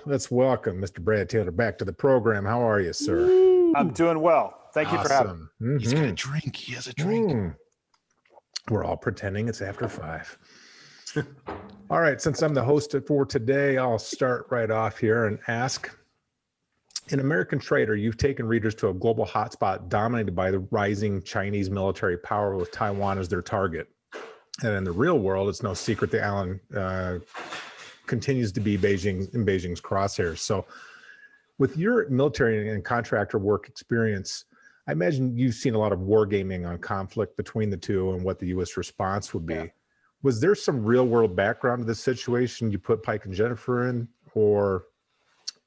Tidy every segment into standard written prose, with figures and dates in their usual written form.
let's welcome Mr. Brad Taylor back to the program. How are you, sir? I'm doing well. Thank you for having me. He's got a drink. He has a drink. We're all pretending it's after 5. All right, since I'm the host for today, I'll start right off here and ask, in American Traitor, you've taken readers to a global hotspot dominated by the rising Chinese military power with Taiwan as their target. And in the real world, it's no secret the island continues to be in Beijing's crosshairs. So with your military and contractor work experience, I imagine you've seen a lot of wargaming on conflict between the two and what the U.S. response would be. Yeah. Was there some real world background to this situation you put Pike and Jennifer in, or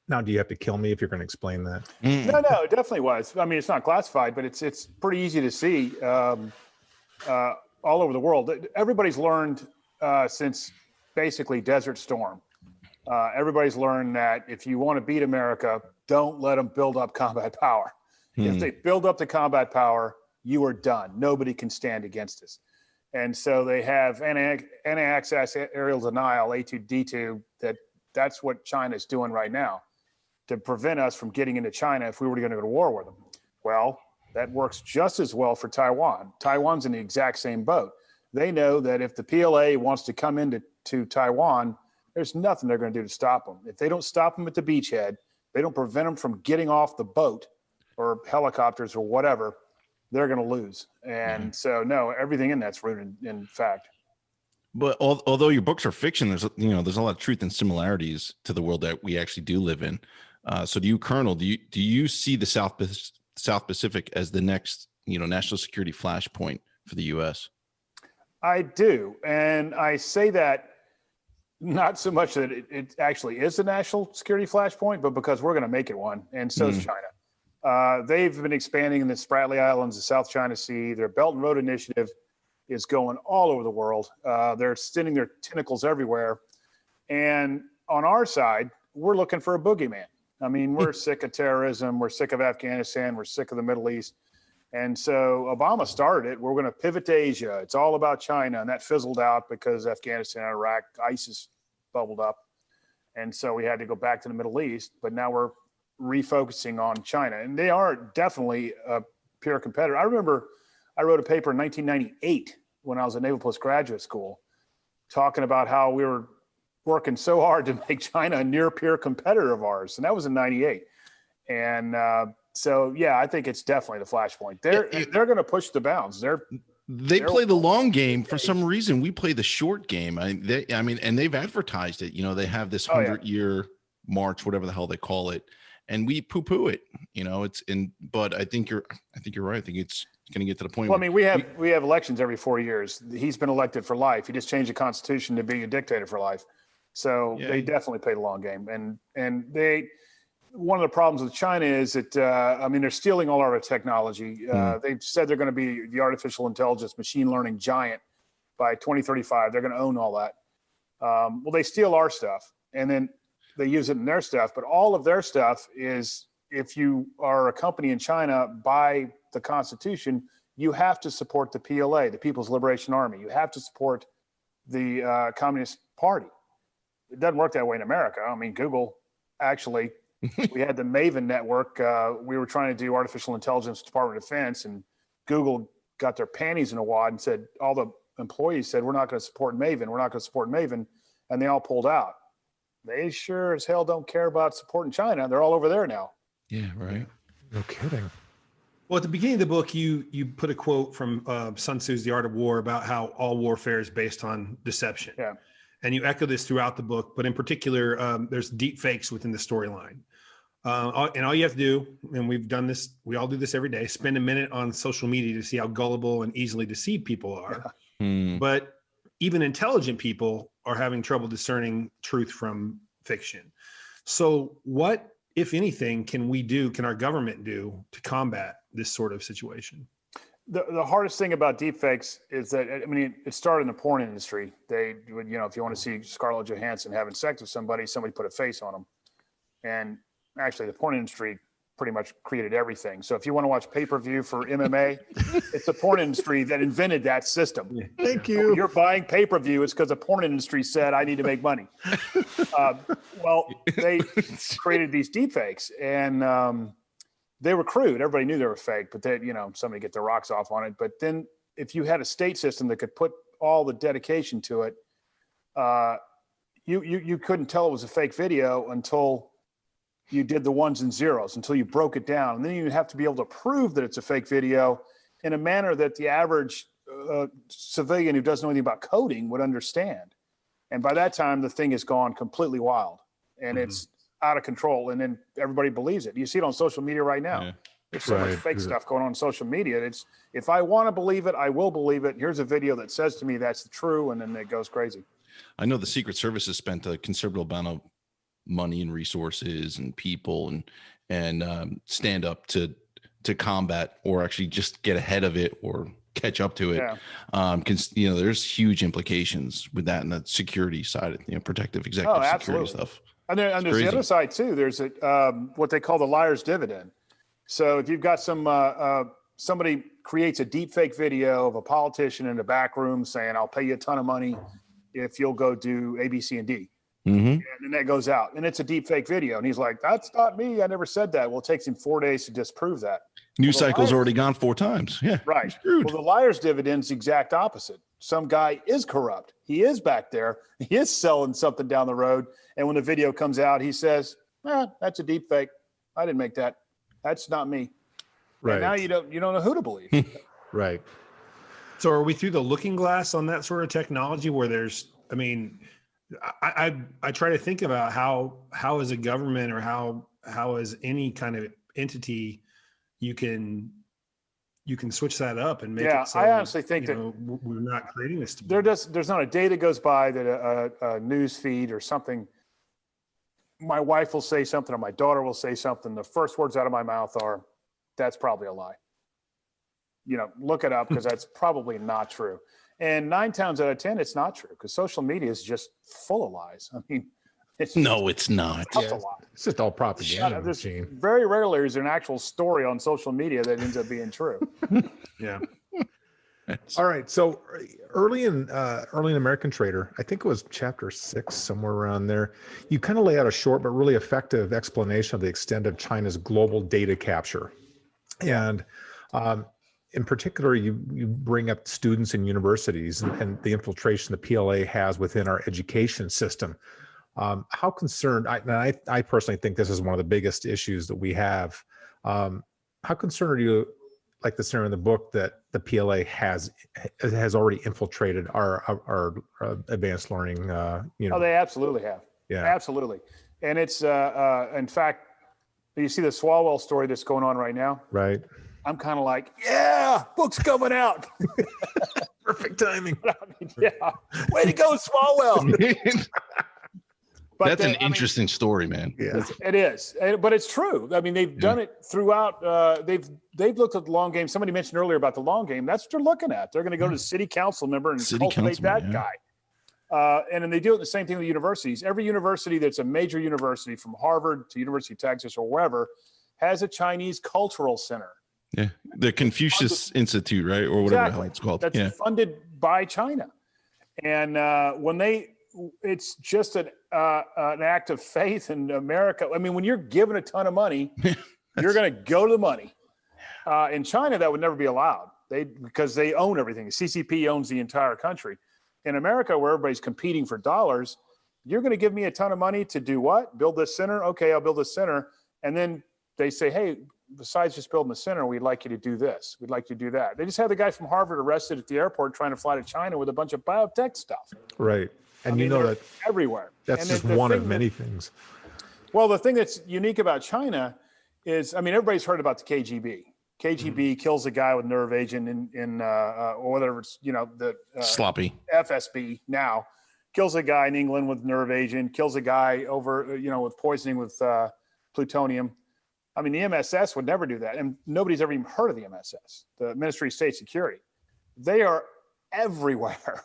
now do you have to kill me if you're going to explain that? No, it definitely was. I mean, it's not classified, but it's pretty easy to see all over the world. Everybody's learned since basically Desert Storm. Everybody's learned that if you want to beat America, don't let them build up combat power. If they build up the combat power, you are done. Nobody can stand against us. And so they have anti-access aerial denial, A2D2, that's what China's doing right now to prevent us from getting into China if we were going to go to war with them. Well, that works just as well for Taiwan. Taiwan's in the exact same boat. They know that if the PLA wants to come into Taiwan, there's nothing they're going to do to stop them. If they don't stop them at the beachhead, they don't prevent them from getting off the boat or helicopters or whatever, they're going to lose. And so, no, everything in that's rooted in fact. But although your books are fiction, there's a lot of truth and similarities to the world that we actually do live in. So do you, Colonel, do you see the South Pacific as the next, national security flashpoint for the U.S.? I do. And I say that not so much that it actually is a national security flashpoint, but because we're going to make it one. And so is China. They've been expanding in the Spratly Islands, the South China Sea. Their Belt and Road Initiative is going all over the world. They're extending their tentacles everywhere. And on our side, we're looking for a boogeyman. I mean, we're sick of terrorism. We're sick of Afghanistan. We're sick of the Middle East. And so Obama started it. We're going to pivot to Asia. It's all about China. And that fizzled out because Afghanistan, Iraq, ISIS bubbled up. And so we had to go back to the Middle East. But now we're refocusing on China. And they are definitely a peer competitor. I remember I wrote a paper in 1998 when I was at Naval Postgraduate School talking about how we were working so hard to make China a near peer competitor of ours. And that was in 98. And so, yeah, I think it's definitely the flashpoint. They're going to push the bounds. They play the long game for some reason. We play the short game. And they've advertised it. They have this 100-year march, whatever the hell they call it, and we poo-poo it. But I think you're right. I think it's going to get to the point. Well, I mean, we have elections every 4 years. He's been elected for life. He just changed the Constitution to be a dictator for life. So they definitely play the long game. And one of the problems with China is that, they're stealing all our technology. They've said they're going to be the artificial intelligence, machine learning giant by 2035. They're going to own all that. Well, they steal our stuff and then they use it in their stuff. But all of their stuff is, if you are a company in China by the Constitution, you have to support the PLA, the People's Liberation Army. You have to support the Communist Party. It doesn't work that way in America. I mean, Google actually, we had the Maven network. We were trying to do artificial intelligence, Department of Defense, and Google got their panties in a wad and said, all the employees said, we're not going to support Maven. We're not going to support Maven. And they all pulled out. They sure as hell don't care about supporting China. They're all over there now. Yeah, right. No kidding. Well, at the beginning of the book, you put a quote from Sun Tzu's The Art of War about how all warfare is based on deception. Yeah. And you echo this throughout the book, but in particular, there's deep fakes within the storyline. And all you have to do, and we've done this, we all do this every day, spend a minute on social media to see how gullible and easily deceived people are. Yeah. But even intelligent people are having trouble discerning truth from fiction. So what, if anything, can our government do to combat this sort of situation? The hardest thing about deepfakes is that, it started in the porn industry. They would, if you want to see Scarlett Johansson having sex with somebody put a face on them. And actually the porn industry pretty much created everything. So if you want to watch pay-per-view for MMA, it's the porn industry that invented that system. Thank So you. when you're buying pay-per-view, it's because the porn industry said, I need to make money. Well, they created these deepfakes, and they were crude. Everybody knew they were fake, but they, somebody get their rocks off on it. But then if you had a state system that could put all the dedication to it, you couldn't tell it was a fake video until you did the ones and zeros, until you broke it down. And then you have to be able to prove that it's a fake video in a manner that the average civilian who doesn't know anything about coding would understand. And by that time, the thing has gone completely wild, and it's out of control. And then everybody believes it. You see it on social media right now. Yeah. There's so much fake stuff going on social media. It's, if I want to believe it, I will believe it. Here's a video that says to me that's true, and then it goes crazy. I know the Secret Service has spent a considerable amount of money and resources and people and stand up to combat, or actually just get ahead of it or catch up to it. Yeah. Because there's huge implications with that and the security side, protective executive security stuff. And there's the other side too. There's what they call the liar's dividend. So if you've got somebody creates a deep fake video of a politician in the back room saying, I'll pay you a ton of money if you'll go do A, B, C, and D. And then that goes out, and it's a deep fake video. And he's like, that's not me. I never said that. Well, it takes him 4 days to disprove that. News cycle's already gone 4 times. Yeah. Right. Well, the liar's dividend's the exact opposite. Some guy is corrupt. He is back there. He is selling something down the road. And when the video comes out, he says, that's a deep fake. I didn't make that. That's not me. Right. And now you don't know who to believe. Right. So are we through the looking glass on that sort of technology where there's, I try to think about how as a government, or how as any kind of entity you can switch that up and make it so, I honestly think that we're not creating this. There's not a day that goes by that a news feed or something, my wife will say something or my daughter will say something. The first words out of my mouth are, that's probably a lie. Look it up, because that's probably not true. And 9 times out of 10, it's not true, because social media is just full of lies. it's not. It's a lie. It's just all propaganda machine. Very rarely is there an actual story on social media that ends up being true. Yeah. All right. So early in American Trader, I think it was chapter 6, somewhere around there, you kind of lay out a short but really effective explanation of the extent of China's global data capture. And in particular, you bring up students and universities and the infiltration the PLA has within our education system. How concerned, I personally think this is one of the biggest issues that we have. How concerned are you, like the scenario in the book, that the PLA has already infiltrated our advanced learning? Oh, they absolutely have. Yeah, absolutely. And it's in fact, you see the Swalwell story that's going on right now. Right. I'm kind of like, yeah, book's coming out. Perfect timing. Yeah, way to go, Swalwell. But that's an interesting story, man. Yeah, it is, but it's true. They've done it throughout. They've looked at the long game. Somebody mentioned earlier about the long game. That's what they're looking at. They're going to go to the city council member and cultivate that guy. And then they do the same thing with universities. Every university that's a major university, from Harvard to University of Texas or wherever, has a Chinese cultural center. Yeah, the Confucius Institute, right, or whatever the hell it's called. That's funded by China, and it's just an act of faith in America. When you're given a ton of money, you're going to go to the money. In China, that would never be allowed. Because they own everything. The CCP owns the entire country. In America, where everybody's competing for dollars, you're going to give me a ton of money to do what? Build this center? Okay, I'll build this center. And then they say, hey, besides just building the center, we'd like you to do this. We'd like you to do that. They just had the guy from Harvard arrested at the airport trying to fly to China with a bunch of biotech stuff. Right. And that everywhere. That's just one of many things. Well, the thing that's unique about China is, everybody's heard about the KGB. KGB kills a guy with nerve agent or whatever it's, the sloppy FSB now kills a guy in England with nerve agent, kills a guy over, with poisoning with plutonium. The MSS would never do that. And nobody's ever even heard of the MSS, the Ministry of State Security. They are everywhere.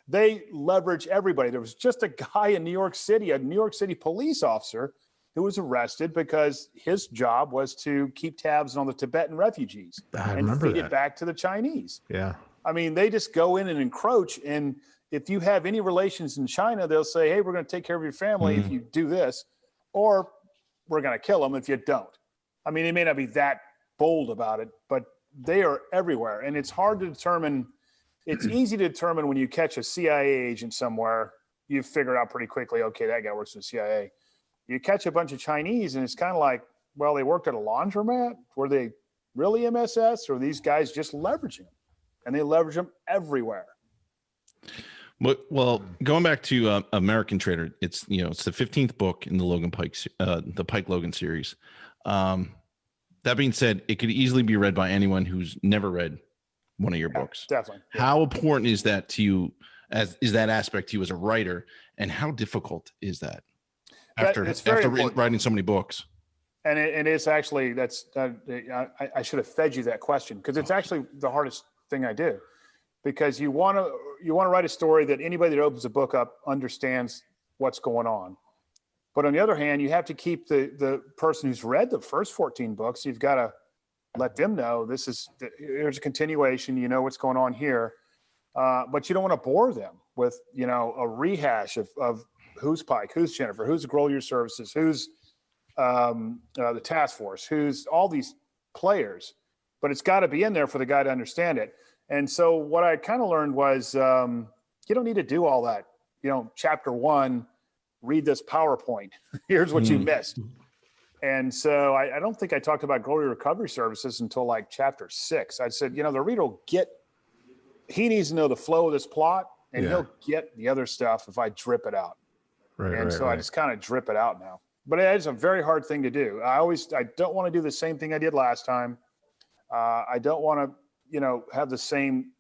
They leverage everybody. There was just a guy in New York City, a New York City police officer who was arrested because his job was to keep tabs on the Tibetan refugees and feed it back to the Chinese. Yeah. I mean, they just go in and encroach. And if you have any relations in China, they'll say, hey, we're going to take care of your family if you do this, or we're going to kill them if you don't. I mean, they may not be that bold about it, but they are everywhere. And it's hard to determine. It's easy to determine when you catch a CIA agent somewhere, you figure out pretty quickly, okay, that guy works for the CIA. You catch a bunch of Chinese and it's kind of like, well, they worked at a laundromat. Were they really MSS, or are these guys just leveraging them? And they leverage them everywhere. Well, going back to American Traitor, it's the 15th book in the the Pike Logan series. That being said, it could easily be read by anyone who's never read one of your books. Definitely. Yeah. How important is that to you? Is that aspect to you as a writer, and how difficult is that after writing so many books? And it is actually I should have fed you that question, because it's actually the hardest thing I do, because you want to write a story that anybody that opens a book up understands what's going on. But on the other hand, you have to keep the person who's read the first 14 books, you've got to let them know here's a continuation, you know what's going on here. But you don't want to bore them with, a rehash of who's Pike, who's Jennifer, who's the Grolier Services, who's the task force, who's all these players. But it's got to be in there for the guy to understand it. And so what I kind of learned was you don't need to do all that. Chapter 1, read this PowerPoint. Here's what you missed. And so I don't think I talked about Grolier Recovery Services until like chapter 6. I said, the reader will he needs to know the flow of this plot, and he'll get the other stuff if I drip it out. I just kind of drip it out now. But it is a very hard thing to do. I don't want to do the same thing I did last time. I don't want to, have the same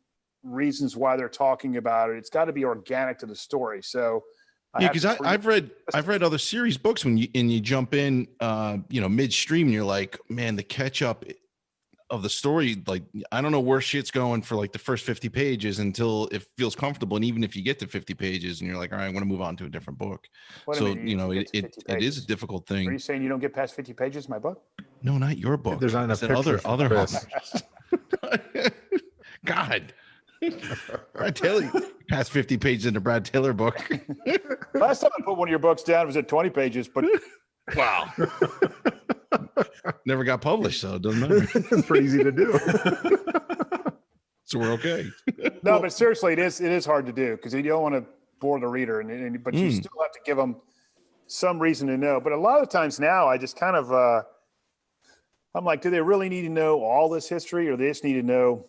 reasons why they're talking about it. It's got to be organic to the story. So because I've read other series books when you jump in, midstream, and you're like, man, the catch up of the story, like, I don't know where shit's going for like the first 50 pages until it feels comfortable. And even if you get to 50 pages and you're like, all right, I want to move on to a different book. It is a difficult thing. Are you saying you don't get past 50 pages in my book? No, not your book. There's not enough other pictures. God. Brad Taylor past 50 pages in a Brad Taylor book. Last time I put one of your books down was at 20 pages, but wow. Never got published, so it doesn't matter. It's pretty easy to do. So we're okay. No, but seriously, it is hard to do, because you don't want to bore the reader, but you still have to give them some reason to know. But a lot of times now, I just kind of I'm like, do they really need to know all this history, or they just need to know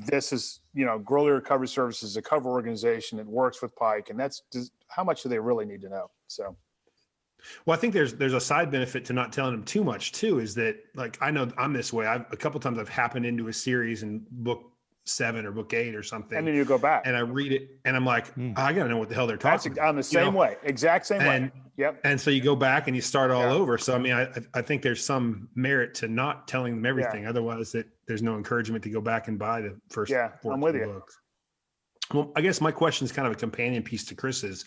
this is, Grolier Recovery Services is a cover organization that works with Pike, and how much do they really need to know? So. Well, I think there's a side benefit to not telling them too much too, is that, like, I know I'm this way. A couple times I've happened into a series in book 7 or book 8 or something. And then you go back and I read it and I'm like, I got to know what the hell they're talking about. I'm the same way, exact same way. Yep. And so you go back and you start all over. So, I mean, I think there's some merit to not telling them everything. Otherwise there's no encouragement to go back and buy the first 14 books. Well, I guess my question is kind of a companion piece to Chris's.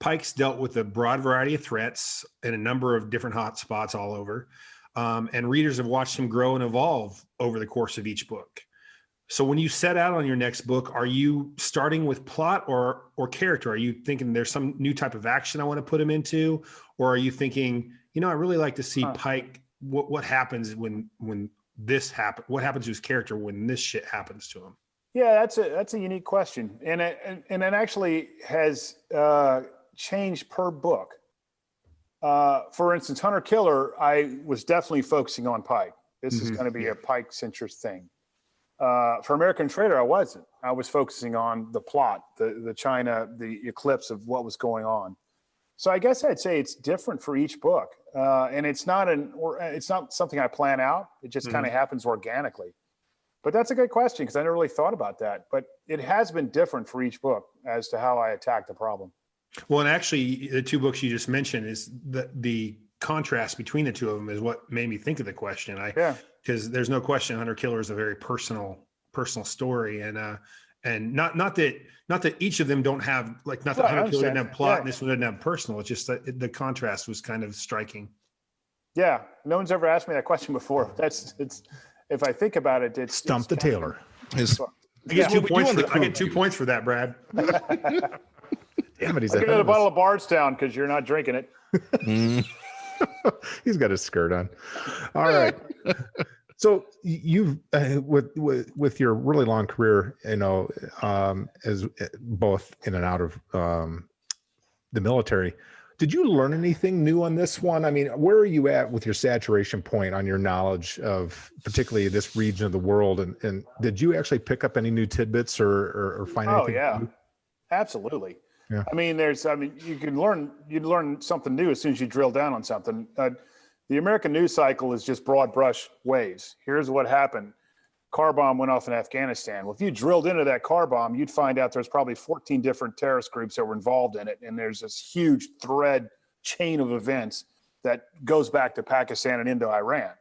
Pike's dealt with a broad variety of threats in a number of different hot spots all over. And readers have watched him grow and evolve over the course of each book. So when you set out on your next book, are you starting with plot or character? Are you thinking there's some new type of action I want to put him into? Or are you thinking, I really like to see Pike, what happens when this happens? What happens to his character when this shit happens to him? Yeah, that's a unique question. And it actually has changed per book. For instance, Hunter Killer, I was definitely focusing on Pike. This is going to be a Pike-centric thing. For American Traitor, I wasn't. I was focusing on the plot, the China, the eclipse of what was going on. So I guess I'd say it's different for each book, and it's not something I plan out. It just kind of happens organically. But that's a good question, because I never really thought about that. But it has been different for each book as to how I attack the problem. Well, and actually, the 2 books you just mentioned is the contrast between the 2 of them is what made me think of the question. Because there's no question Hunter Killer is a very personal story, and And not that each of them don't have, like, not that Right, I Hunter Killer didn't understand. have plot Yeah. and this one didn't have personal. It's just that the contrast was kind of striking. Yeah, no one's ever asked me that question before. If I think about it, it's Stump the kind of- tailor. I get Yeah. 2 points. You on the I get crew. 2 points for that, Brad. Damn it, he's I'll give ahead you a of bottle us. of Bardstown because you're not drinking it. He's got his skirt on. All right. So you've with your really long career, as both in and out of the military, did you learn anything new on this one? I mean, where are you at with your saturation point on your knowledge of particularly this region of the world? And did you actually pick up any new tidbits or find anything? Yeah, new? absolutely. Yeah. You learn something new as soon as you drill down on something. The American news cycle is just broad brush waves. Here's what happened. Car bomb went off in Afghanistan. Well, if you drilled into that car bomb, you'd find out there's probably 14 different terrorist groups that were involved in it. And there's this huge thread chain of events that goes back to Pakistan and into Iran.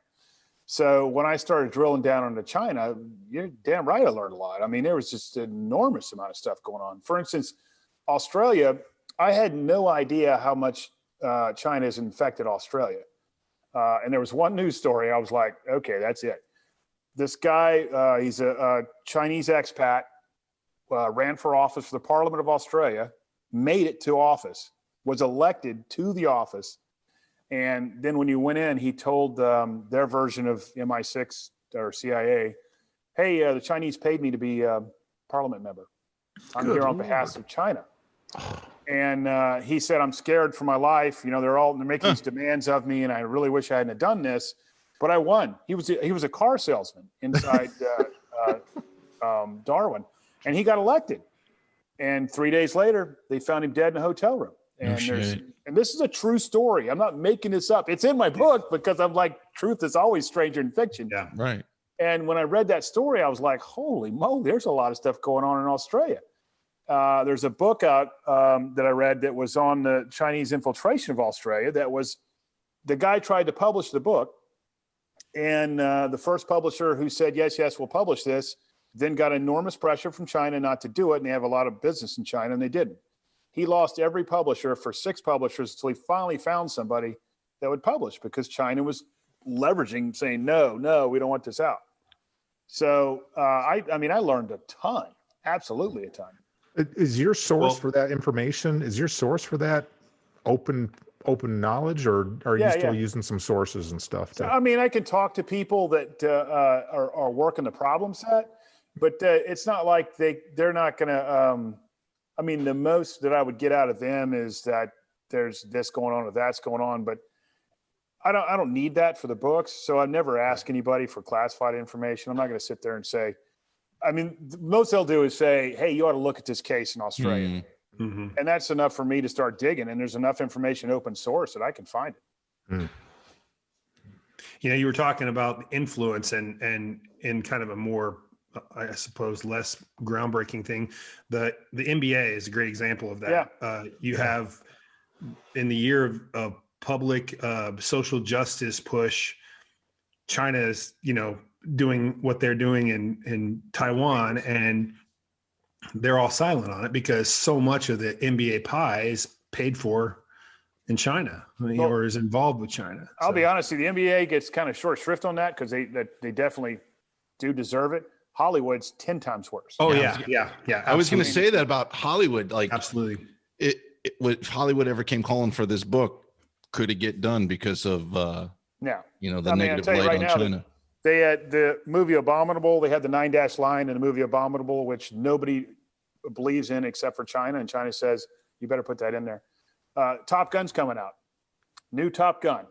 So when I started drilling down into China, you're damn right I learned a lot. I mean, there was just an enormous amount of stuff going on. For instance, Australia, I had no idea how much China has infected Australia. And there was one news story. I was like, okay, that's it. This guy, he's a Chinese expat, ran for office for the Parliament of Australia, made it to office, was elected to the office. And then when you went in, he told their version of MI6 or CIA, hey, the Chinese paid me to be a Parliament member. I'm Good here on Lord. behalf of China. And he said, I'm scared for my life. They're making these demands of me, and I really wish I hadn't have done this. But I won. He was a car salesman inside Darwin, and he got elected. And 3 days later, they found him dead in a hotel room. And and this is a true story. I'm not making this up. It's in my book because I'm like, truth is always stranger than fiction. Yeah. Right. And when I read that story, I was like, holy moly, there's a lot of stuff going on in Australia. There's a book out that I read that was on the Chinese infiltration of Australia. That was, the guy tried to publish the book, and the first publisher who said, yes, we'll publish this, then got enormous pressure from China not to do it, and they have a lot of business in China, and they didn't. He lost every publisher for 6 publishers until he finally found somebody that would publish, because China was leveraging, saying, no, we don't want this out. So, I learned a ton, absolutely a ton. Is your source for that information? Is your source for that open knowledge, or are you still using some sources and stuff? So, I can talk to people that are working the problem set, but it's not like they're not going to. The most that I would get out of them is that there's this going on or that's going on, but I don't need that for the books. So I never ask anybody for classified information. I'm not going to sit there and say. Most they'll do is say, hey, you ought to look at this case in Australia. Mm-hmm. And that's enough for me to start digging. And there's enough information open source that I can find it. You were talking about influence and in kind of a more, I suppose, less groundbreaking thing. The NBA is a great example of that. Yeah. You have, in the year of public social justice push, China is, doing what they're doing in Taiwan, and they're all silent on it because so much of the NBA pie is paid for in China, or is involved with China. I'll be honest with you, the NBA gets kind of short shrift on that because they definitely do deserve it. Hollywood's 10 times worse. Oh yeah. I was going to say that about Hollywood. Like, absolutely. If Hollywood ever came calling for this book, could it get done because of the negative light on China? They had the movie Abominable. They had the 9-dash line in the movie Abominable, which nobody believes in except for China. And China says, you better put that in there. Top Gun's coming out. New Top Gun.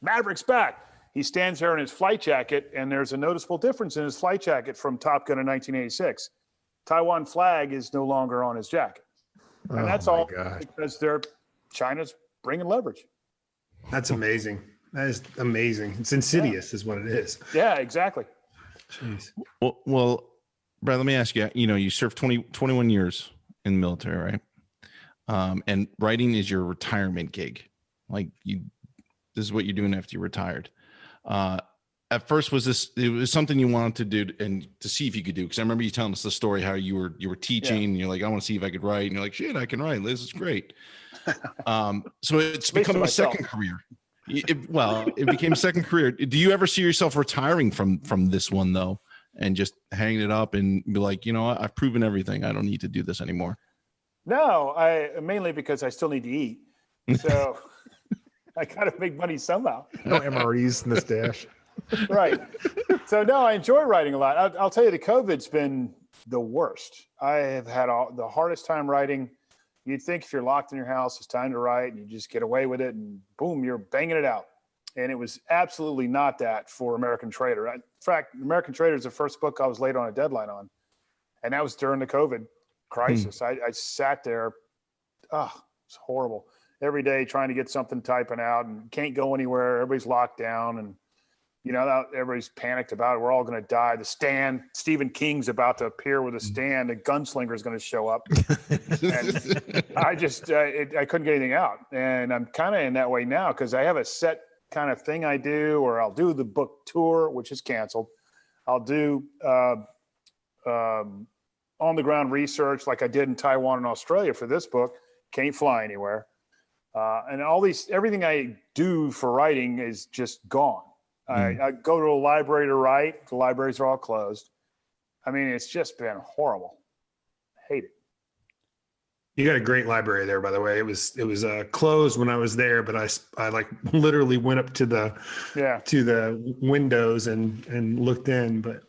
Maverick's back. He stands there in his flight jacket, and there's a noticeable difference in his flight jacket from Top Gun in 1986. Taiwan flag is no longer on his jacket. And that's all because China's bringing leverage. That's amazing. That is amazing. It's insidious is what it is. Yeah, exactly. Jeez. Well, Brad, let me ask you, you served 21 years in the military, right? And writing is your retirement gig. Like this is what you're doing after you're retired. at first it was something you wanted to do and to see if you could do, because I remember you telling us the story how you were teaching and you're like, I want to see if I could write, and you're like, shit, I can write. This is great. So it's become a second career. It became a second career. Do you ever see yourself retiring from this one though, and just hanging it up and be like, you know what, I've proven everything, I don't need to do this anymore? No, mainly because I still need to eat. So I gotta make money somehow. No MREs in the stash. Right. So no, I enjoy writing a lot. I'll tell you, the COVID's been the worst. I have had the hardest time writing. You'd think if you're locked in your house, it's time to write, and you just get away with it, and boom, you're banging it out. And it was absolutely not that for American Traitor. In fact, American Traitor is the first book I was late on a deadline on, and that was during the COVID crisis. I sat there, it's horrible. Every day trying to get something typing out, and can't go anywhere. Everybody's locked down, and everybody's panicked about it. We're all going to die. The Stand, Stephen King's about to appear with a stand. The gunslinger is going to show up. And I just, I couldn't get anything out. And I'm kind of in that way now because I have a set kind of thing I do, or I'll do the book tour, which is canceled. I'll do on the ground research like I did in Taiwan and Australia for this book. Can't fly anywhere. And everything I do for writing is just gone. I go to a library to write. The libraries are all closed. I mean, it's just been horrible. I hate it. You got a great library there, by the way. It was closed when I was there, but I like literally went up to the windows and looked in. But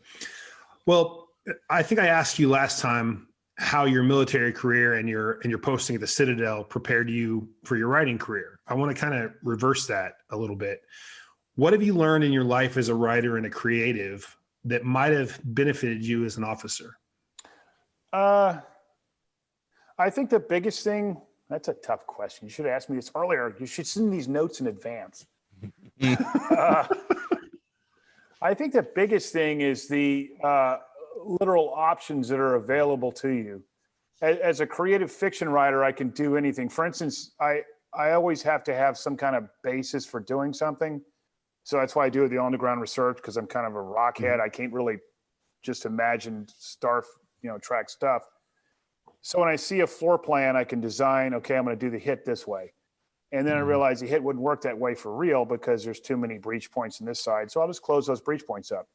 well, I think I asked you last time how your military career and your posting at the Citadel prepared you for your writing career. I want to kind of reverse that a little bit. What have you learned in your life as a writer and a creative that might have benefited you as an officer? I think the biggest thing, that's a tough question. You should have asked me this earlier. You should send these notes in advance. I think the biggest thing is the literal options that are available to you. As a creative fiction writer, I can do anything. For instance, I always have to have some kind of basis for doing something. So that's why I do the on-the-ground research, because I'm kind of a rockhead. I can't really just imagine track stuff. So when I see a floor plan, I can design, okay, I'm going to do the hit this way. And then I realize the hit wouldn't work that way for real because there's too many breach points on this side. So I'll just close those breach points up.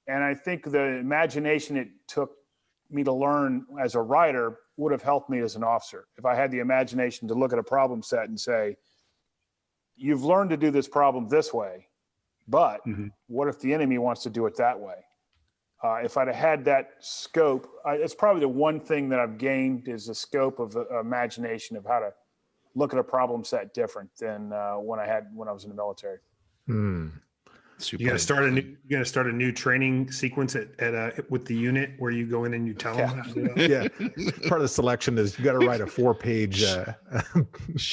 And I think the imagination it took me to learn as a writer would have helped me as an officer. If I had the imagination to look at a problem set and say, you've learned to do this problem this way, but what if the enemy wants to do it that way? If I'd have had that scope, it's probably the one thing that I've gained is the scope of the imagination of how to look at a problem set different than when I was in the military. You got to start a new training sequence with the unit where you go in and you tell them how to do it. Yeah. Part of the selection is you got to write a 4-page.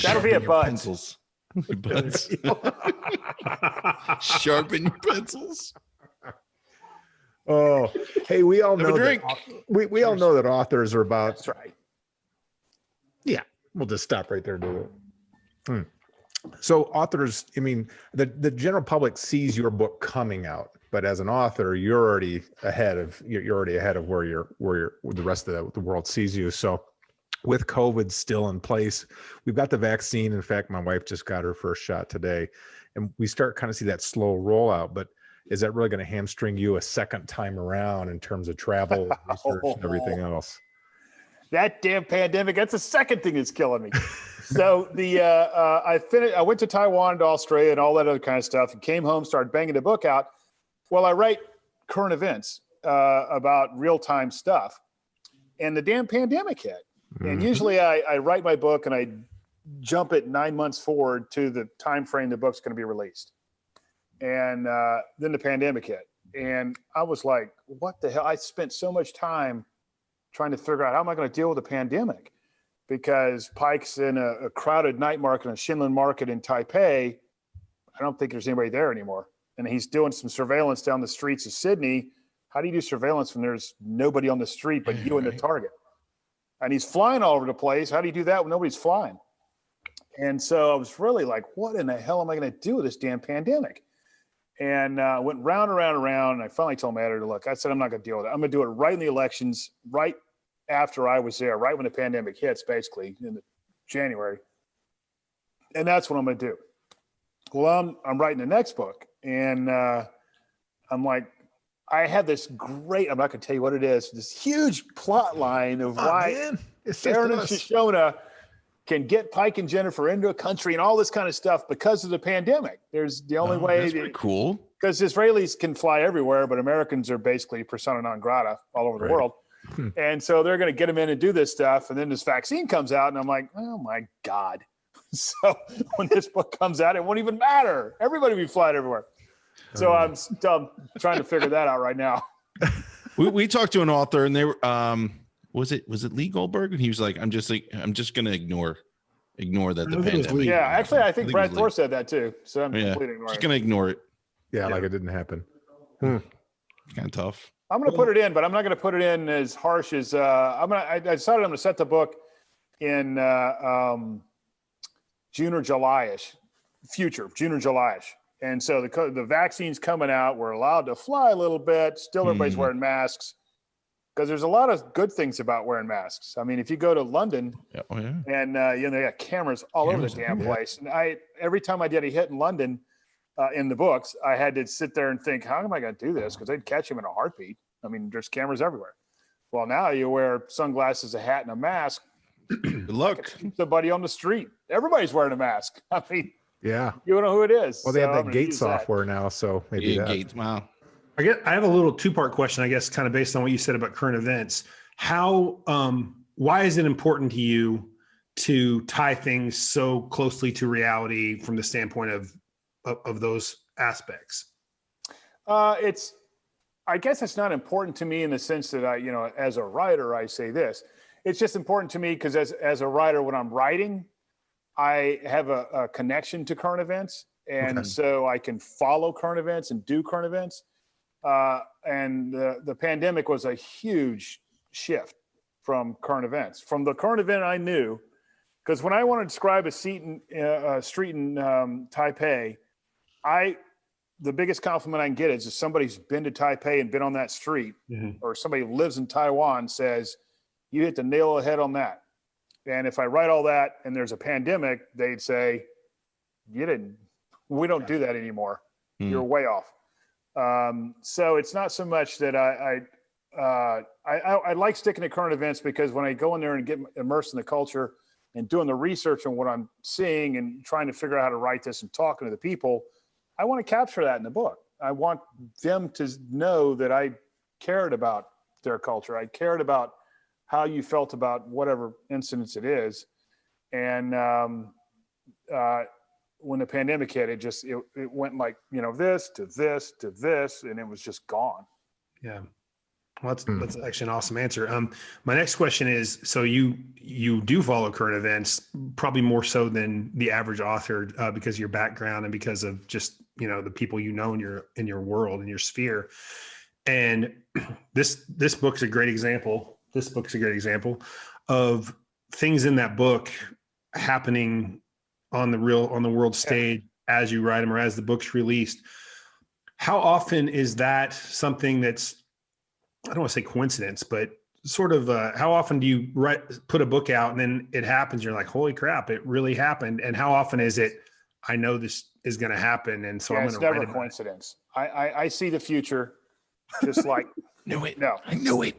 That'll be a buzz. Pencils. Sharpen your pencils. Oh, hey, we all know we all know that authors are about. That's right. Yeah, we'll just stop right there. Do it. So authors, I mean, the general public sees your book coming out, but as an author, you're already ahead of where the rest of the world sees you. So with COVID still in place, we've got the vaccine. In fact, my wife just got her first shot today, and we start kind of see that slow rollout. But is that really going to hamstring you a second time around in terms of travel, research, and everything else? That damn pandemic, that's the second thing that's killing me. So I went to Taiwan and Australia and all that other kind of stuff and came home, started banging the book out. Well, I write current events about real-time stuff, and the damn pandemic hit. And usually I write my book and I jump it 9 months forward to the time frame the book's going to be released. And then the pandemic hit. And I was like, what the hell? I spent so much time trying to figure out how am I going to deal with the pandemic? Because Pike's in a crowded night market, a Shinlen market in Taipei. I don't think there's anybody there anymore. And he's doing some surveillance down the streets of Sydney. How do you do surveillance when there's nobody on the street but you and the target? And he's flying all over the place. How do you do that when nobody's flying? And so I was really like, what in the hell am I going to do with this damn pandemic? And went round and round and round. And I finally told my editor, look, I said, I'm not going to deal with it. I'm going to do it right in the elections, right after I was there, right when the pandemic hits, basically in January. And that's what I'm going to do. Well, I'm writing the next book. And I'm like, I have this great, I'm not going to tell you what it is, this huge plot line of why Aaron and Shoshona can get Pike and Jennifer into a country and all this kind of stuff because of the pandemic. There's the only way. That's pretty cool. Because Israelis can fly everywhere, but Americans are basically persona non grata all over the world. And so they're going to get them in and do this stuff. And then this vaccine comes out, and I'm like, oh my God. So when this book comes out, it won't even matter. Everybody will be flying everywhere. So I'm trying to figure that out right now. We talked to an author, and they were was it Lee Goldberg? And he was like, I'm just going to ignore that the pandemic. Yeah, actually, I think Brad Thor said that too. So I'm completely ignoring just going to ignore it. Yeah, like it didn't happen. Kind of tough. I'm going to put it in, but I'm not going to put it in as harsh as I decided I'm going to set the book in June or July-ish, June or July-ish. And so the vaccine's coming out. We're allowed to fly a little bit. Still, everybody's wearing masks because there's a lot of good things about wearing masks. I mean, if you go to London and they got cameras all over the damn place. And every time I did a hit in London in the books, I had to sit there and think, how am I going to do this? Because they'd catch him in a heartbeat. I mean, there's cameras everywhere. Well, now you wear sunglasses, a hat, and a mask. Good luck. Somebody on the street. Everybody's wearing a mask. I mean, yeah, you don't know who it is. Well, they have that gate software now, so maybe that. Gates. Wow. I have a little two-part question, I guess, kind of based on what you said about current events. Why is it important to you to tie things so closely to reality from the standpoint of those aspects? I guess it's not important to me in the sense that as a writer, I say this. It's just important to me because as a writer, when I'm writing, I have a connection to current events. And so I can follow current events and do current events. And the pandemic was a huge shift from current events. From the current event I knew, because when I want to describe a street in Taipei, the biggest compliment I can get is if somebody's been to Taipei and been on that street, or somebody who lives in Taiwan says, you hit the nail on the head on that. And if I write all that and there's a pandemic, they'd say, we don't do that anymore. You're way off. So it's not so much that I like sticking to current events because when I go in there and get immersed in the culture and doing the research on what I'm seeing and trying to figure out how to write this and talking to the people, I want to capture that in the book. I want them to know that I cared about their culture. I cared about how you felt about whatever incidents it is. And when the pandemic hit, it went like, this to this to this, and it was just gone. Yeah. Well, that's actually an awesome answer. My next question is, so you do follow current events, probably more so than the average author because of your background and because of just, the people in your world, in your sphere. And this book's a great example. This book's a great example of things in that book happening on the world stage as you write them or as the book's released. How often is that something that's, I don't want to say coincidence, but sort of how often do you put a book out and then it happens? You're like, holy crap, it really happened. And how often is it, I know this is going to happen. And so I'm going to write it. It's never coincidence. I see the future just like, I knew it.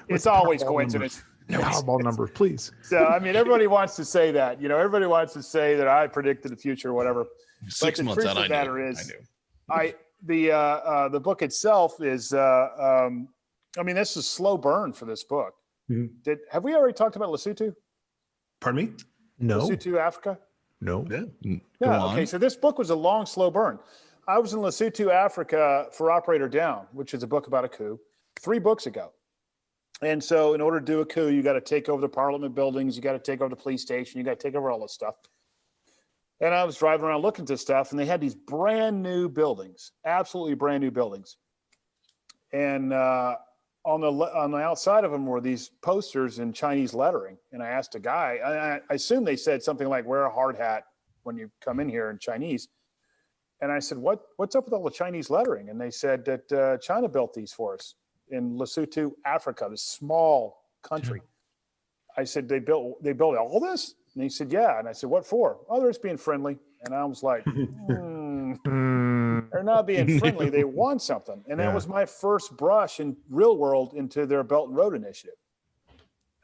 It's always coincidence. Powerball number, please. So, I mean, everybody wants to say that, everybody wants to say that I predicted the future or whatever. 6 months out, I knew. The book itself is, this is a slow burn for this book. Have we already talked about Lesotho? Pardon me? No. Lesotho, Africa? No. Yeah. Okay. So this book was a long, slow burn. I was in Lesotho, Africa for Operator Down, which is a book about a coup, 3 books ago. And so in order to do a coup, you got to take over the parliament buildings. You got to take over the police station. You got to take over all this stuff. And I was driving around looking at this stuff, and they had these brand new buildings, absolutely brand new buildings. And on the outside of them were these posters in Chinese lettering. And I asked a guy, I assume they said something like, wear a hard hat when you come in here in Chinese. And I said, what's up with all the Chinese lettering? And they said that China built these for us in Lesotho, Africa, this small country. I said, they built all this? And he said, yeah. And I said, what for? Oh, they're just being friendly. And I was like, they're not being friendly. They want something. And that was my first brush in real world into their Belt and Road Initiative.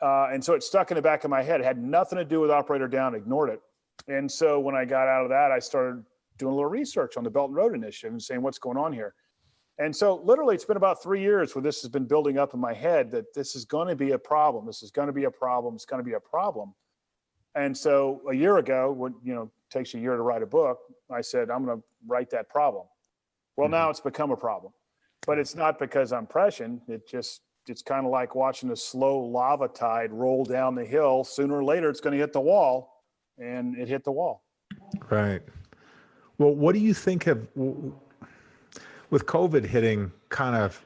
And so it stuck in the back of my head. It had nothing to do with Operator Down, ignored it. And so when I got out of that, I started doing a little research on the Belt and Road Initiative and saying, what's going on here? And so literally it's been about 3 years where this has been building up in my head that this is going to be a problem. This is going to be a problem. It's going to be a problem. And so a year ago, when, it takes a year to write a book, I said, I'm going to write that problem. Well, now it's become a problem, but it's not because I'm prescient. It's kind of like watching a slow lava tide roll down the hill. Sooner or later, it's going to hit the wall, and it hit the wall. Right. Well, what do you think with COVID hitting kind of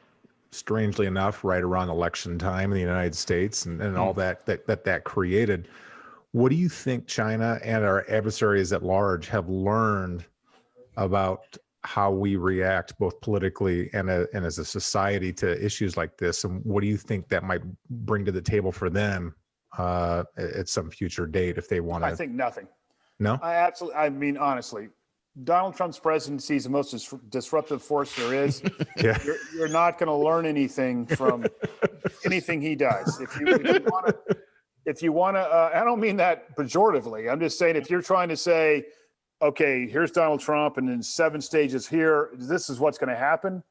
strangely enough right around election time in the United States and all that created, what do you think China and our adversaries at large have learned about how we react both politically and as a society to issues like this? And what do you think that might bring to the table for them at some future date if they want to? I think nothing. No? I mean, honestly, Donald Trump's presidency is the most disruptive force there is. Yeah. You're not going to learn anything from anything he does. If you want to, I don't mean that pejoratively. I'm just saying, if you're trying to say, okay, here's Donald Trump and in 7 stages here, this is what's going to happen.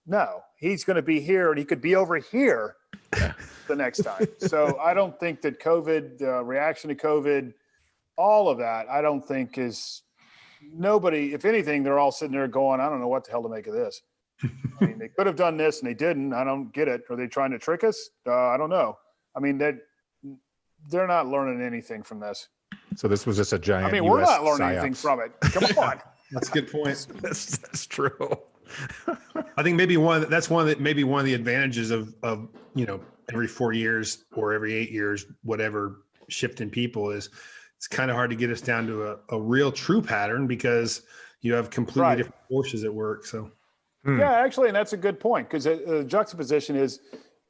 No, he's going to be here and he could be over here the next time. So I don't think that COVID, reaction to COVID, all of that, I don't think is nobody, if anything, they're all sitting there going, I don't know what the hell to make of this. I mean, they could have done this and they didn't. I don't get it. Are they trying to trick us? I don't know. I mean, they're not learning anything from this. So this was just a giant. I mean, we're not learning anything from it. Come on. That's a good point. That's true. I think maybe one of the advantages of every 4 years or every 8 years, whatever shift in people is, it's kind of hard to get us down to a real true pattern because you have completely different forces at work. So yeah, actually, and that's a good point because the juxtaposition is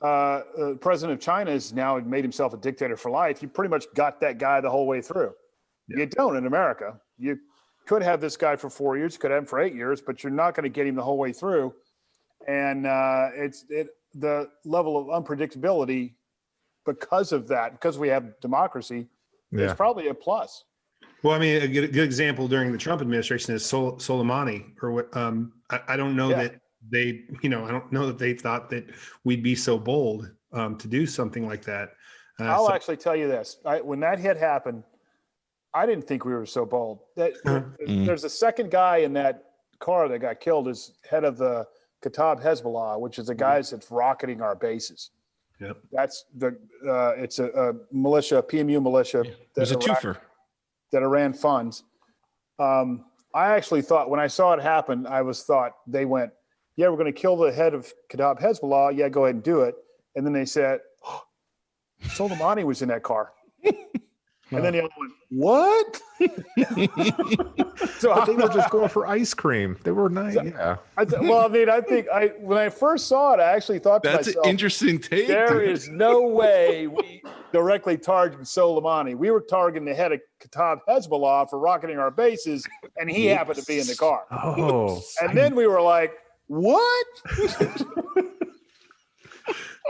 president of China has now made himself a dictator for life. You pretty much got that guy the whole way through. Yeah. You don't in America. You could have this guy for 4 years, you could have him for 8 years, but you're not going to get him the whole way through. And the level of unpredictability because of that, because we have democracy, is probably a plus. Well, I mean, a good example during the Trump administration is Soleimani, or what? I don't know that they, I don't know that they thought that we'd be so bold to do something like that. I'll actually tell you this: when that hit happened, I didn't think we were so bold. There's a second guy in that car that got killed as head of the Kataib Hezbollah, which is the guys that's rocketing our bases. Yep. That's it's a militia, PMU militia. There's a twofer that Iran funds. I actually thought when I saw it happen, they went, yeah, we're going to kill the head of Kataib Hezbollah. Yeah, go ahead and do it. And then they said, oh, Soleimani was in that car. And then the other one, what? So they were just going for ice cream. They were nice. Yeah. I think when I first saw it, I actually thought to myself, that's an interesting take. There is no way we directly targeted Soleimani. We were targeting the head of Kataib Hezbollah for rocketing our bases, and he happened to be in the car. Oh. And then we were like, what?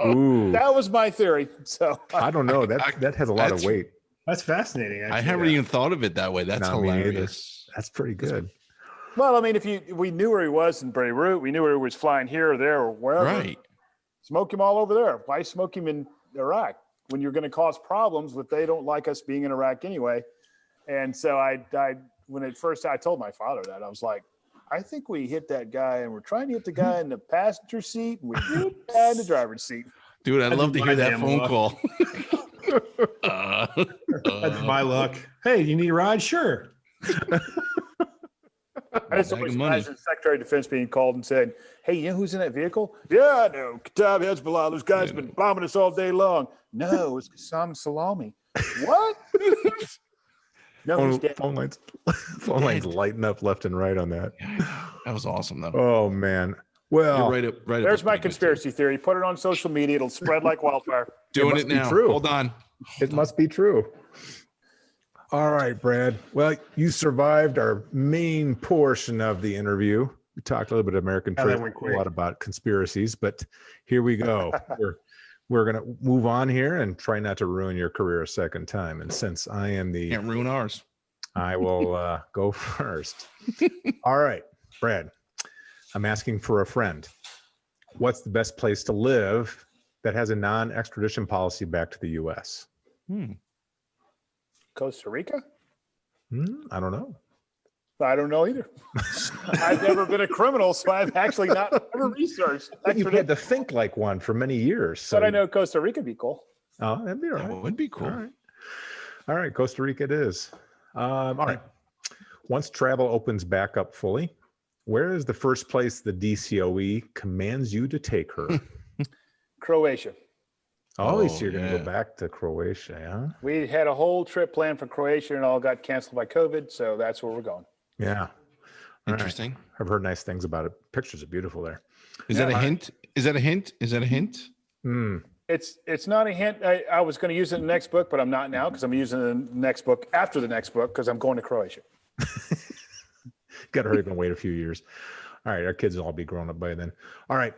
Ooh. That was my theory. So I don't know. That has a lot of weight. That's fascinating. Actually. I haven't even thought of it that way. That's hilarious. That's pretty good. Well, I mean, we knew where he was in Beirut, we knew where he was flying here or there or wherever. Right. Smoke him all over there. Why smoke him in Iraq when you're going to cause problems if they don't like us being in Iraq anyway? And so I told my father that. I was like, I think we hit that guy, and we're trying to hit the guy in the passenger seat, and we hit the guy in the driver's seat. Dude, I'd love to hear that phone call. That's my luck. Hey, you need a ride? Sure. I just always imagine the Secretary of Defense being called and saying, hey, you know who's in that vehicle? Yeah, I know. Kataib Hezbollah. Those guys have been bombing us all day long. No, it's Qasem Salami. What? No, he's dead. Phone lines lighting up left and right on that. That was awesome, though. Oh man. You're Well, right up. There's my conspiracy theory. Put it on social media. It'll spread like wildfire. Doing must it be now. true. Hold on. it must be true. All right, Brad. Well, you survived our main portion of the interview. We talked a little bit of American Yeah, that trade, went a quick. lot about conspiracies, but here we go. We're going to move on here and try not to ruin your career a second time. And since I am the, Can't ruin ours. I will go first. All right, Brad, I'm asking for a friend. What's the best place to live that has a non-extradition policy back to the U.S.? Costa Rica? I don't know. I don't know either. I've never been a criminal, so I've actually not ever researched. But you've had to think like one for many years. So But I know Costa Rica would be cool. Oh, that'd be all right. That would be cool. All right. Costa Rica it is. All right. Once travel opens back up fully, where is the first place the DCOE commands you to take her? Croatia. Oh, so you're going to yeah. go back to Croatia, huh? We had a whole trip planned for Croatia and all got canceled by COVID, so that's where we're going. Yeah. All right. Interesting. I've heard nice things about it. Pictures are beautiful there. Is that a hint? Is that a hint? Is that a hint? It's not a hint. I was going to use it in the next book, but I'm not now because I'm using the next book after the next book because I'm going to Croatia. Got to hurry up and wait a few years. All right. Our kids will all be grown up by then. All right.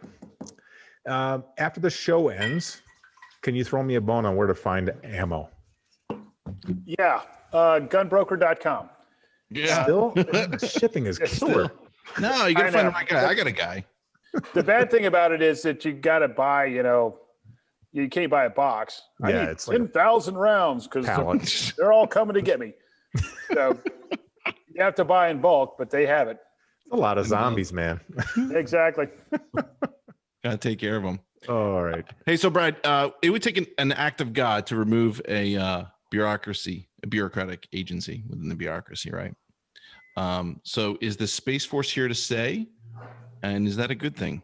After the show ends, can you throw me a bone on where to find ammo? Yeah. Gunbroker.com. Yeah. Still, shipping is killer. No, you got to I find the know. right guy. I got a guy. The bad thing about it is that you got to buy, you can't buy a box. I Yeah, need it's like 10,000 rounds because Pallets. they're all coming to get me. So you have to buy in bulk, but they have it. A lot of zombies, man. Exactly. Got to take care of him. All right. Hey, so Brad, it would take an act of God to remove a bureaucratic agency within the bureaucracy, right? So is the Space Force here to stay? And is that a good thing?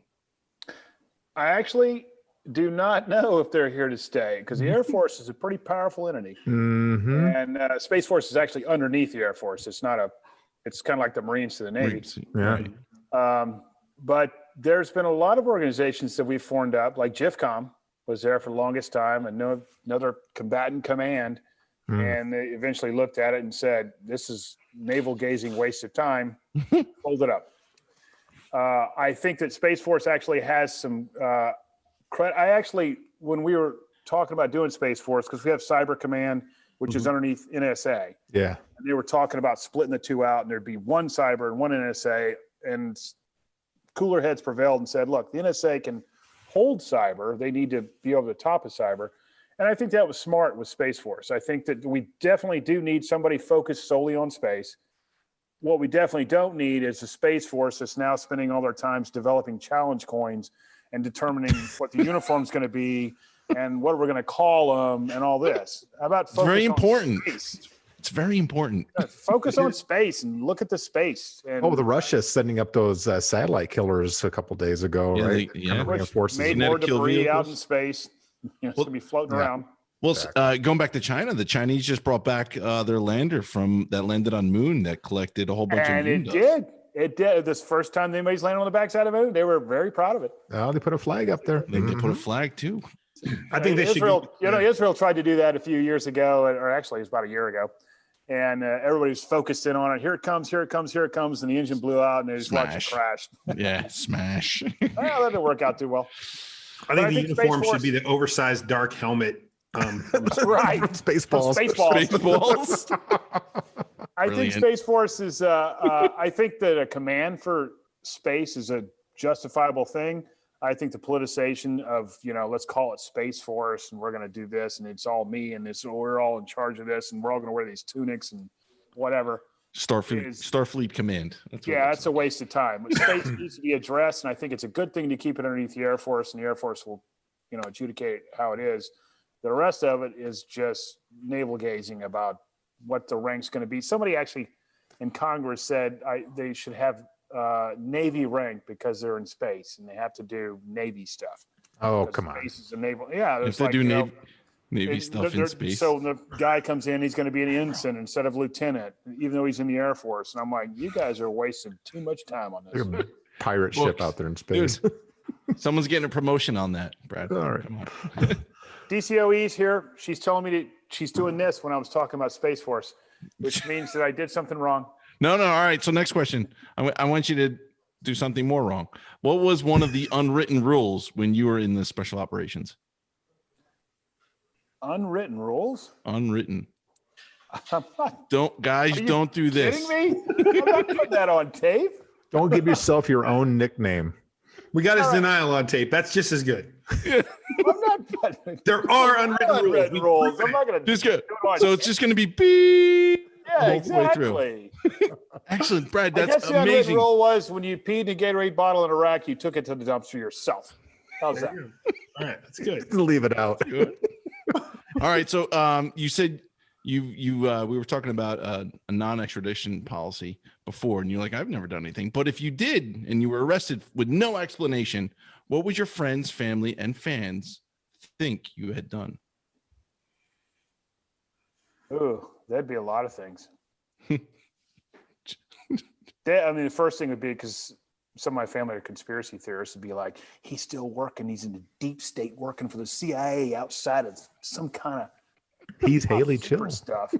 I actually do not know if they're here to stay because the Air Force is a pretty powerful entity. Mm-hmm. And Space Force is actually underneath the Air Force. It's not it's kind of like the Marines to the Navy. Yeah. Right. But there's been a lot of organizations that we've formed up, like GIFCOM was there for the longest time, and another combatant command. And they eventually looked at it and said, this is navel gazing waste of time. Hold it up. I think that Space Force actually has some credit. When we were talking about doing Space Force, because we have Cyber Command, which is underneath NSA. Yeah. And they were talking about splitting the two out, and there'd be one cyber and one NSA. And cooler heads prevailed and said, look, the NSA can hold cyber. They need to be over the top of cyber. And I think that was smart with Space Force. I think that we definitely do need somebody focused solely on space. What we definitely don't need is a Space Force that's now spending all their times developing challenge coins and determining what the uniform's going to be and what we're going to call them and all this. How about focus Very on important. space? It's very important. Focus on space and look at the space. And Oh, the Russia's sending up those satellite killers a couple days ago, Yeah, right? they- yeah. Kind of which reinforces made it. more Kinetic kill debris out vehicles. in space. It's going to be floating yeah. around. Well, going back to China, the Chinese just brought back their lander that landed on Moon that collected a whole bunch And of moon it dust. did. It did. This first time anybody's landed on the backside of the moon, they were very proud of it. Oh, they put a flag up there. They put a flag too. I think they Israel, should. Israel tried to do that a few years ago, or actually it was about a year ago. And everybody's focused in on it. Here it comes, here it comes, here it comes. And the engine blew out and they just watched it Smash. crash. Yeah, smash. Well, that didn't work out too well. I But think the Space uniform Force- should be the oversized dark helmet. Right. Spaceballs. Spaceballs. Spaceballs. I think Brilliant. Space Force is, I think that a command for space is a justifiable thing. I think the politicization of, let's call it Space Force and we're going to do this and it's all me and we're all in charge of this and we're all going to wear these tunics and whatever. Starfleet Command. That's what it Yeah, looks that's a waste of time. But space needs to be addressed, and I think it's a good thing to keep it underneath the Air Force, and the Air Force will, adjudicate how it is. The rest of it is just navel gazing about what the rank's going to be. Somebody actually in Congress said they should have Navy rank because they're in space and they have to do Navy stuff. Oh, Because come on. space is a naval. Yeah, If it's they like, do Navy, Navy stuff in space. So the guy comes in, he's going to be an ensign instead of lieutenant, even though he's in the Air Force. And I'm like, you guys are wasting too much time on this. There's a pirate ship out there in space. Dude, someone's getting a promotion on that, Brad. All right. Come on. DCOE's here. She's telling me she's doing this when I was talking about Space Force, which means that I did something wrong. No. All right. So next question. I want you to do something more wrong. What was one of the unwritten rules when you were in the special operations? Unwritten rules? Unwritten. I'm not, don't do this. kidding me? I'm not putting that on tape. Don't give yourself your own nickname. We got his denial on tape. That's just as good. I'm not. There are unwritten rules. I'm not going to Just good. So it's just going to be beep. Yeah, the whole way through. exactly. Excellent, Brad. I That's guess the unwritten amazing. rule was when you peed in a Gatorade bottle in Iraq, you took it to the dumpster yourself. How's that? All right, that's good. Leave it out. All right. So you said we were talking about a non-extradition policy before, and you're like, I've never done anything. But if you did and you were arrested with no explanation, what would your friends, family, and fans think you had done? Ooh, that'd be a lot of things. The first thing would be, because some of my family are conspiracy theorists, would be like, he's still working. He's in the deep state working for the CIA outside of some kind of He's Haley Chill stuff.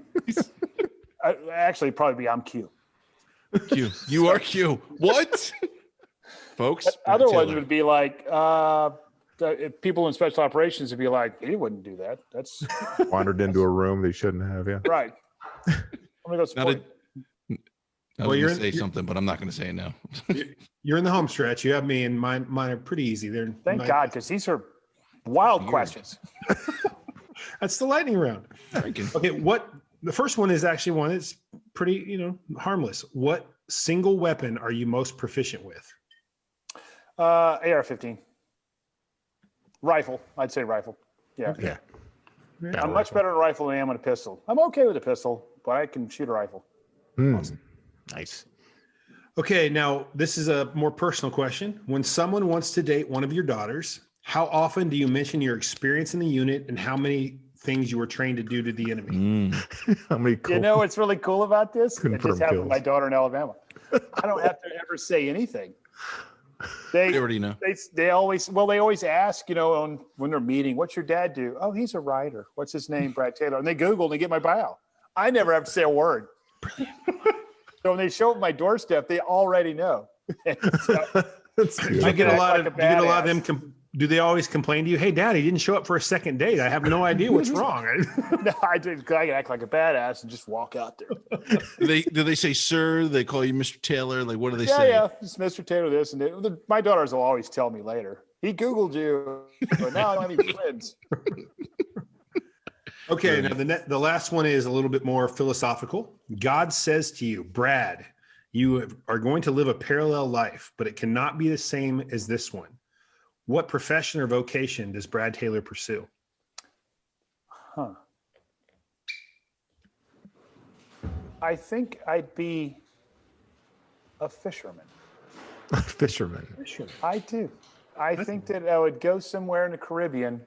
Actually, probably be I'm Q. Q. You are Q. What? Folks. Other ones would be like, people in special operations would be like, he wouldn't do that. That's wandered into a room they shouldn't have. Yeah. right. I'm gonna go support. I was going to say something, but I'm not going to say it now. You're in the home stretch. You have me, and mine are pretty easy. Thank God, because these are wild questions. That's the lightning round. Okay, the first one is actually one that's pretty, harmless. What single weapon are you most proficient with? AR-15. Rifle. I'd say rifle. Yeah. Yeah. I'm much better at a rifle than I am with a pistol. I'm okay with a pistol, but I can shoot a rifle. Awesome. Nice. Okay, now this is a more personal question. When someone wants to date one of your daughters, how often do you mention your experience in the unit and how many things you were trained to do to the enemy? How many You know what's really cool about this? It Confirmed just happened with kills. my daughter in Alabama. I don't have to ever say anything. They already know. They always ask, when they're meeting, what's your dad do? Oh, he's a writer. What's his name? Brad Taylor. And they Google and they get my bio. I never have to say a word. So when they show up at my doorstep, they already know. That's good. I get a lot like of. a Do you get a lot of badass. them? Do they always complain to you? Hey, Dad, he didn't show up for a second date. I have no idea what's wrong. No, I can act like a badass and just walk out there. Do they say sir? Do they call you Mr. Taylor? Like, what do they say? Yeah, it's Mr. Taylor this and that. My daughters will always tell me later. He Googled you, but now I don't have any friends. Okay, now the last one is a little bit more philosophical. God says to you, Brad, you are going to live a parallel life, but it cannot be the same as this one. What profession or vocation does Brad Taylor pursue? Huh. I think I'd be a fisherman. Fisherman. I do. I think that I would go somewhere in the Caribbean,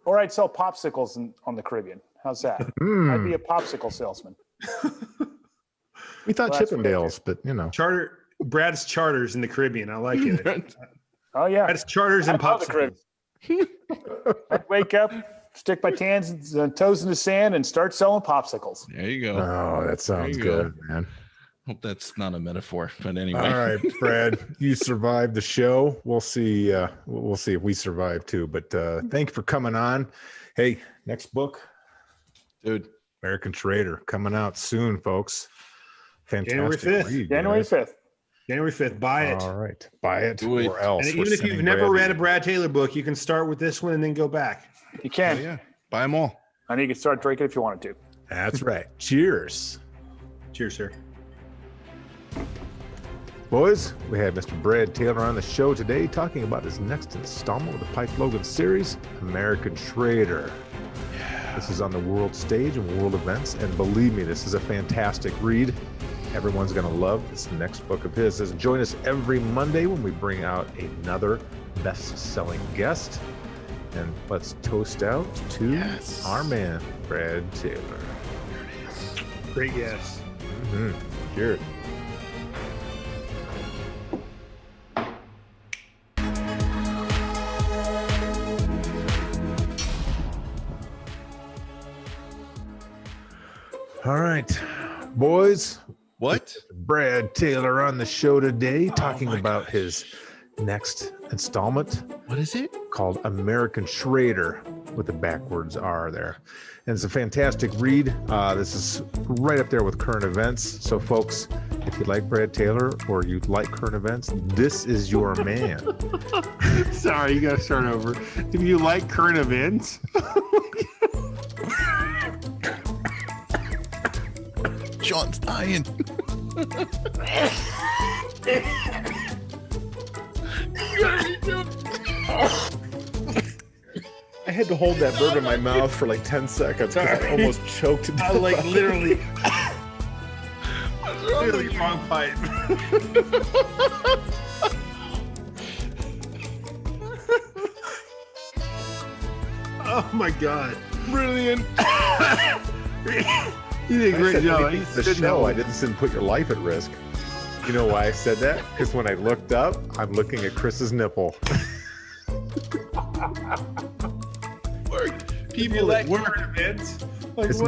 or I'd sell popsicles on the Caribbean. How's that? I'd be a popsicle salesman. We thought Well, that's what I Chippendales, but Brad's charters in the Caribbean. I like it. Oh yeah, Brad's charters and I love the popsicles. Caribbean. I'd wake up, stick my hands and toes in the sand, and start selling popsicles. There you go. oh, that sounds you go. good, man. Hope that's not a metaphor, but anyway. All right, Brad, you survived the show. We'll see. We'll see if we survive too. But thank you for coming on. Hey, next book, Dude. American Traitor, coming out soon, folks. Fantastic. January 5th. read, January guys. 5th. January 5th. Buy it. All right, buy it Do it. or else. And we're even if you've sending never Brad read a Brad Taylor book, you can start with this one and then go back. You can. Oh, yeah. Buy them all. And you can start drinking if you wanted to. That's right. Cheers. Cheers, sir. Boys, we have Mr. Brad Taylor on the show today talking about his next installment of the Pike Logan series, American Traitor. This is on the world stage and world events, and believe me, this is a fantastic read. Everyone's going to love this next book of his. And join us every Monday when we bring out another best-selling guest. And let's toast out to our man, Brad Taylor. Great guess. Cheers. All right, boys. What? Brad Taylor on the show today, talking about his next installment. What is it? Called American Traitor, with the backwards R there. And it's a fantastic read. This is right up there with current events. So folks, if you like Brad Taylor or you like current events, this is your man. Sorry, you got to start over. If you like current events, Sean's dying. I had to hold that bird in my mouth for like 10 seconds because I almost choked to death. I like literally wrong pipe. Oh my God. Brilliant. You did a great job. The show, I didn't put your life at risk. You know why I said that? Because when I looked up, I'm looking at Chris's nipple. People that work. Events. It's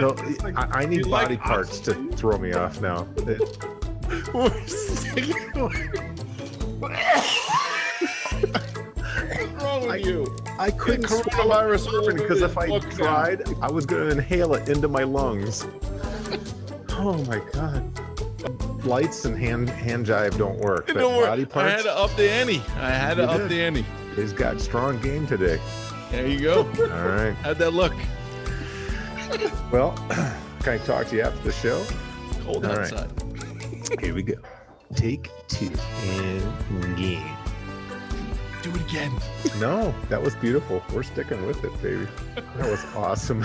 I need body parts to throw me off now. What's wrong with you? I couldn't coronavirus open because if I tried, I was going to inhale it into my lungs. Oh my God. Lights and hand jive don't work. But body parts, I had to up the ante. He's got strong game today. There you go. All right. How'd that look? Well, can I talk to you after the show? Cold outside. Right. Here we go. Take 2 and game. Do it again. No, that was beautiful. We're sticking with it, baby. That was awesome.